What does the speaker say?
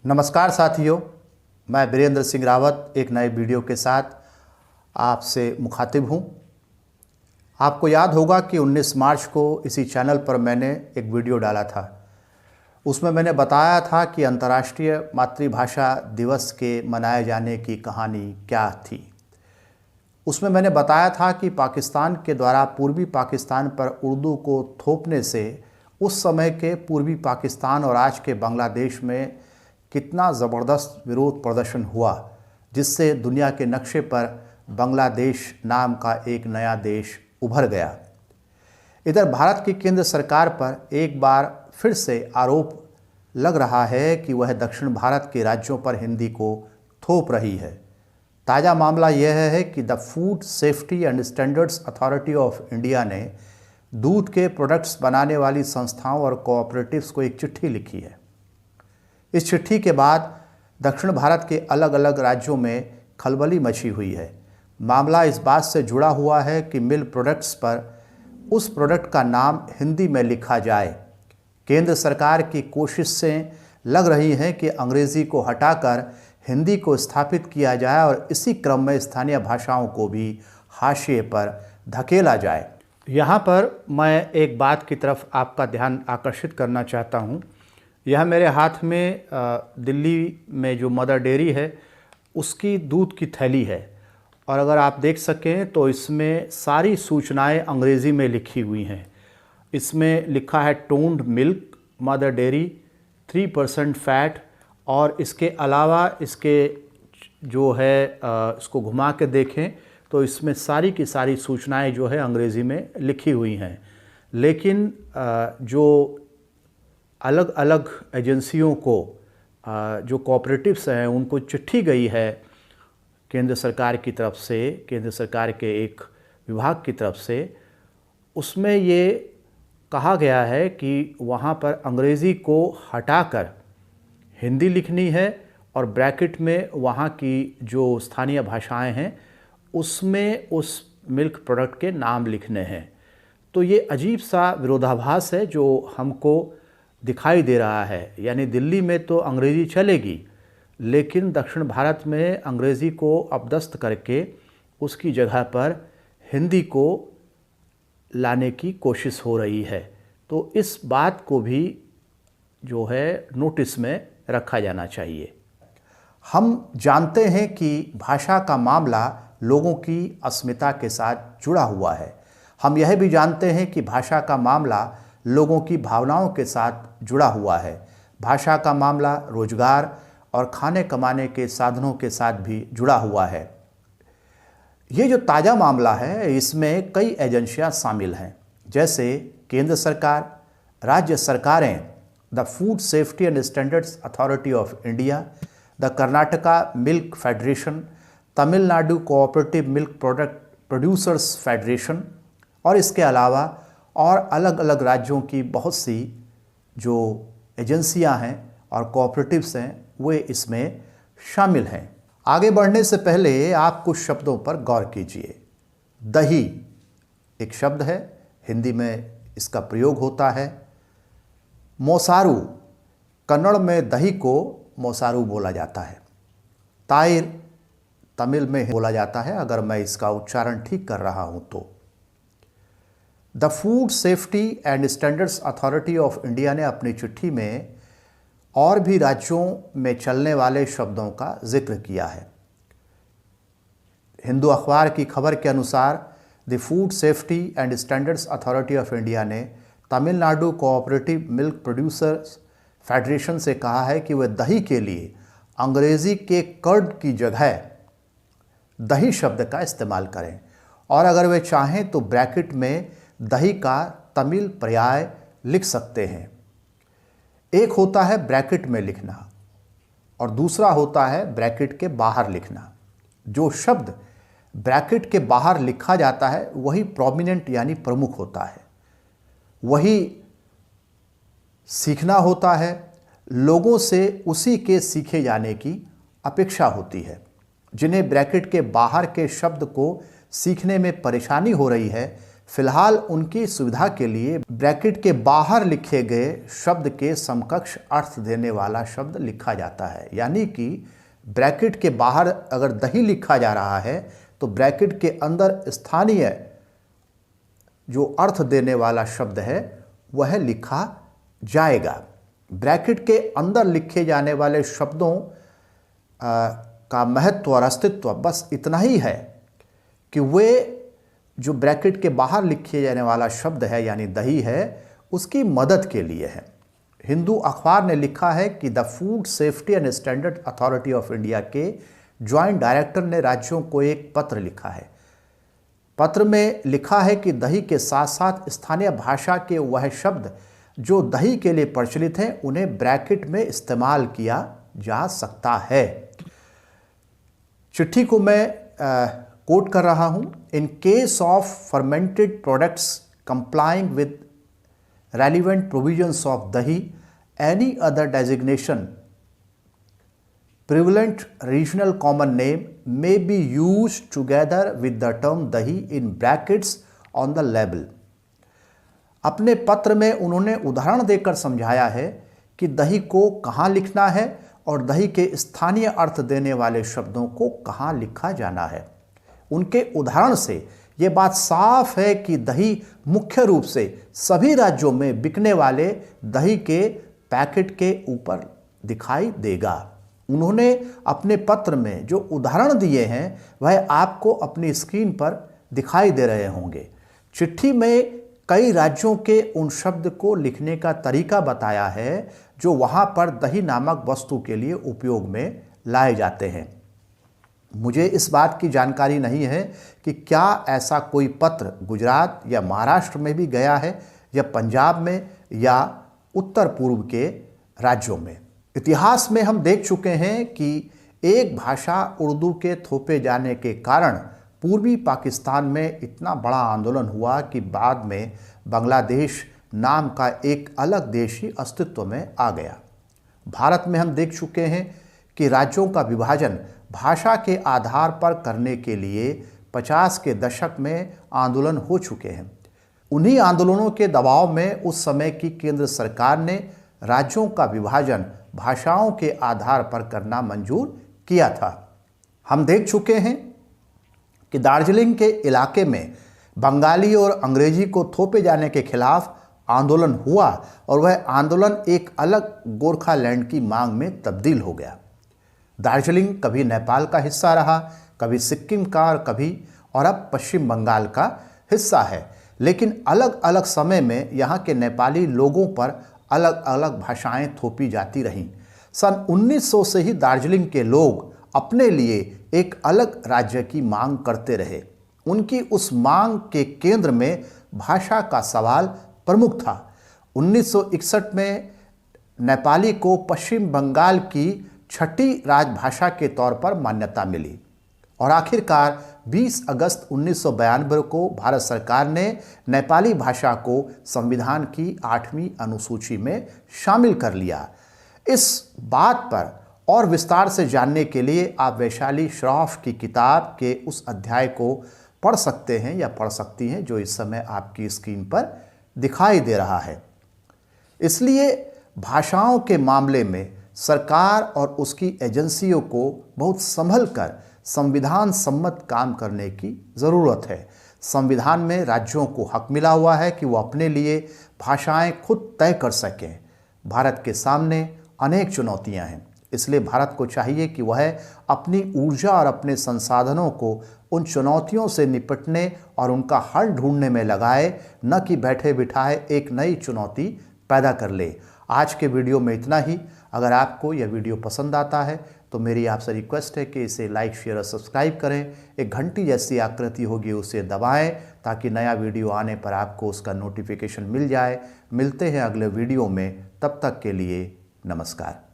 नमस्कार साथियों, मैं बीरेंद्र सिंह रावत एक नए वीडियो के साथ आपसे मुखातिब हूं। आपको याद होगा कि 19 मार्च को इसी चैनल पर मैंने एक वीडियो डाला था। उसमें मैंने बताया था कि अंतर्राष्ट्रीय मातृभाषा दिवस के मनाए जाने की कहानी क्या थी। उसमें मैंने बताया था कि पाकिस्तान के द्वारा पूर्वी पाकिस्तान पर उर्दू को थोपने से उस समय के पूर्वी पाकिस्तान और आज के बांग्लादेश में कितना ज़बरदस्त विरोध प्रदर्शन हुआ, जिससे दुनिया के नक्शे पर बांग्लादेश नाम का एक नया देश उभर गया। इधर भारत की केंद्र सरकार पर एक बार फिर से आरोप लग रहा है कि वह दक्षिण भारत के राज्यों पर हिंदी को थोप रही है। ताज़ा मामला यह है कि the Food Safety and Standards Authority of India ने दूध के प्रोडक्ट्स बनाने वाली संस्थाओं और कोऑपरेटिव्स को एक चिट्ठी लिखी है। इस चिट्ठी के बाद दक्षिण भारत के अलग अलग राज्यों में खलबली मची हुई है। मामला इस बात से जुड़ा हुआ है कि मिल्क प्रोडक्ट्स पर उस प्रोडक्ट का नाम हिंदी में लिखा जाए। केंद्र सरकार की कोशिशें लग रही हैं कि अंग्रेज़ी को हटाकर हिंदी को स्थापित किया जाए और इसी क्रम में स्थानीय भाषाओं को भी हाशिए पर धकेला जाए। यहाँ पर मैं एक बात की तरफ आपका ध्यान आकर्षित करना चाहता हूँ। यह मेरे हाथ में दिल्ली में जो मदर डेयरी है उसकी दूध की थैली है, और अगर आप देख सकें तो इसमें सारी सूचनाएं अंग्रेज़ी में लिखी हुई हैं। इसमें लिखा है toned milk mother dairy 3% fat, और इसके अलावा इसके जो है इसको घुमा के देखें तो इसमें सारी की सारी सूचनाएं जो है अंग्रेज़ी में लिखी हुई हैं। लेकिन जो अलग अलग एजेंसियों को जो कोऑपरेटिव्स हैं उनको चिट्ठी गई है केंद्र सरकार की तरफ से, केंद्र सरकार के एक विभाग की तरफ से, उसमें ये कहा गया है कि वहाँ पर अंग्रेज़ी को हटाकर हिंदी लिखनी है और ब्रैकेट में वहाँ की जो स्थानीय भाषाएं हैं उसमें उस मिल्क प्रोडक्ट के नाम लिखने हैं। तो ये अजीब सा विरोधाभास है जो हमको दिखाई दे रहा है। यानी दिल्ली में तो अंग्रेज़ी चलेगी, लेकिन दक्षिण भारत में अंग्रेज़ी को अपदस्त करके उसकी जगह पर हिंदी को लाने की कोशिश हो रही है। तो इस बात को भी जो है नोटिस में रखा जाना चाहिए। हम जानते हैं कि भाषा का मामला लोगों की अस्मिता के साथ जुड़ा हुआ है। हम यह भी जानते हैं कि भाषा का मामला लोगों की भावनाओं के साथ जुड़ा हुआ है। भाषा का मामला रोजगार और खाने कमाने के साधनों के साथ भी जुड़ा हुआ है। ये जो ताज़ा मामला है इसमें कई एजेंसियां शामिल हैं, जैसे केंद्र सरकार, राज्य सरकारें, the Food Safety and Standards Authority of India, the Karnataka milk federation, Tamil Nadu Cooperative milk product producers federation, और इसके अलावा और अलग अलग राज्यों की बहुत सी जो एजेंसियां हैं और कोऑपरेटिव्स हैं वे इसमें शामिल हैं। आगे बढ़ने से पहले आप कुछ शब्दों पर गौर कीजिए। दही एक शब्द है, हिंदी में इसका प्रयोग होता है। मोसारू, कन्नड़ में दही को मोसारू बोला जाता है। ताइर तमिल में बोला जाता है, अगर मैं इसका उच्चारण ठीक कर रहा हूं तो। The Food Safety and Standards Authority of India ने अपनी चिट्ठी में और भी राज्यों में चलने वाले शब्दों का जिक्र किया है। हिंदू अखबार की खबर के अनुसार the Food Safety and Standards Authority of India ने Tamil Nadu Cooperative Milk Producers Federation से कहा है कि वह दही के लिए अंग्रेज़ी के कर्ड की जगह दही शब्द का इस्तेमाल करें, और अगर वे चाहें तो ब्रैकेट में दही का तमिल पर्याय लिख सकते हैं। एक होता है ब्रैकेट में लिखना और दूसरा होता है ब्रैकेट के बाहर लिखना। जो शब्द ब्रैकेट के बाहर लिखा जाता है वही प्रोमिनेंट यानी प्रमुख होता है, वही सीखना होता है। लोगों से उसी के सीखे जाने की अपेक्षा होती है। जिन्हें ब्रैकेट के बाहर के शब्द को सीखने में परेशानी हो रही है फिलहाल उनकी सुविधा के लिए ब्रैकेट के बाहर लिखे गए शब्द के समकक्ष अर्थ देने वाला शब्द लिखा जाता है। यानी कि ब्रैकेट के बाहर अगर दही लिखा जा रहा है तो ब्रैकेट के अंदर स्थानीय जो अर्थ देने वाला शब्द है वह लिखा जाएगा। ब्रैकेट के अंदर लिखे जाने वाले शब्दों का महत्व और अस्तित्व बस इतना ही है कि वे जो ब्रैकेट के बाहर लिखे जाने वाला शब्द है यानी दही है उसकी मदद के लिए है। हिंदू अखबार ने लिखा है कि the Food Safety and standard authority of India के ज्वाइंट डायरेक्टर ने राज्यों को एक पत्र लिखा है। पत्र में लिखा है कि दही के साथ साथ स्थानीय भाषा के वह शब्द जो दही के लिए प्रचलित हैं उन्हें ब्रैकेट में इस्तेमाल किया जा सकता है। चिट्ठी को मैं कोट कर रहा हूं। In case of fermented products complying with relevant provisions of dahi any other designation prevalent regional common name may be used together with the term dahi in brackets on the label। अपने पत्र में उन्होंने उदाहरण देकर समझाया है कि दही को कहाँ लिखना है और दही के स्थानीय अर्थ देने वाले शब्दों को कहाँ लिखा जाना है। उनके उदाहरण से ये बात साफ है कि दही मुख्य रूप से सभी राज्यों में बिकने वाले दही के पैकेट के ऊपर दिखाई देगा। उन्होंने अपने पत्र में जो उदाहरण दिए हैं वह आपको अपनी स्क्रीन पर दिखाई दे रहे होंगे। चिट्ठी में कई राज्यों के उन शब्द को लिखने का तरीका बताया है जो वहाँ पर दही नामक वस्तु के लिए उपयोग में लाए जाते हैं। मुझे इस बात की जानकारी नहीं है कि क्या ऐसा कोई पत्र गुजरात या महाराष्ट्र में भी गया है या पंजाब में या उत्तर पूर्व के राज्यों में। इतिहास में हम देख चुके हैं कि एक भाषा उर्दू के थोपे जाने के कारण पूर्वी पाकिस्तान में इतना बड़ा आंदोलन हुआ कि बाद में बांग्लादेश नाम का एक अलग देश ही अस्तित्व में आ गया। भारत में हम देख चुके हैं कि राज्यों का विभाजन भाषा के आधार पर करने के लिए 50 के दशक में आंदोलन हो चुके हैं। उन्हीं आंदोलनों के दबाव में उस समय की केंद्र सरकार ने राज्यों का विभाजन भाषाओं के आधार पर करना मंजूर किया था। हम देख चुके हैं कि दार्जिलिंग के इलाके में बंगाली और अंग्रेजी को थोपे जाने के खिलाफ आंदोलन हुआ और वह आंदोलन एक अलग गोरखालैंड की मांग में तब्दील हो गया। दार्जिलिंग कभी नेपाल का हिस्सा रहा, कभी सिक्किम का और अब पश्चिम बंगाल का हिस्सा है। लेकिन अलग अलग समय में यहाँ के नेपाली लोगों पर अलग अलग भाषाएं थोपी जाती रहीं। सन 1900 से ही दार्जिलिंग के लोग अपने लिए एक अलग राज्य की मांग करते रहे। उनकी उस मांग के केंद्र में भाषा का सवाल प्रमुख था। 1961 में नेपाली को पश्चिम बंगाल की छठी राजभाषा के तौर पर मान्यता मिली और आखिरकार 20 अगस्त 1992 को भारत सरकार ने नेपाली भाषा को संविधान की 8वीं अनुसूची में शामिल कर लिया। इस बात पर और विस्तार से जानने के लिए आप वैशाली श्रॉफ की किताब के उस अध्याय को पढ़ सकते हैं या पढ़ सकती हैं जो इस समय आपकी स्क्रीन पर दिखाई दे रहा है। इसलिए भाषाओं के मामले में सरकार और उसकी एजेंसियों को बहुत संभल कर संविधान सम्मत काम करने की ज़रूरत है। संविधान में राज्यों को हक मिला हुआ है कि वो अपने लिए भाषाएं खुद तय कर सकें। भारत के सामने अनेक चुनौतियां हैं, इसलिए भारत को चाहिए कि वह अपनी ऊर्जा और अपने संसाधनों को उन चुनौतियों से निपटने और उनका हल ढूंढने में लगाए, न कि बैठे बिठाए एक नई चुनौती पैदा कर ले। आज के वीडियो में इतना ही। अगर आपको यह वीडियो पसंद आता है तो मेरी आपसे रिक्वेस्ट है कि इसे लाइक, शेयर और सब्सक्राइब करें। एक घंटी जैसी आकृति होगी उसे दबाएं ताकि नया वीडियो आने पर आपको उसका नोटिफिकेशन मिल जाए। मिलते हैं अगले वीडियो में, तब तक के लिए नमस्कार।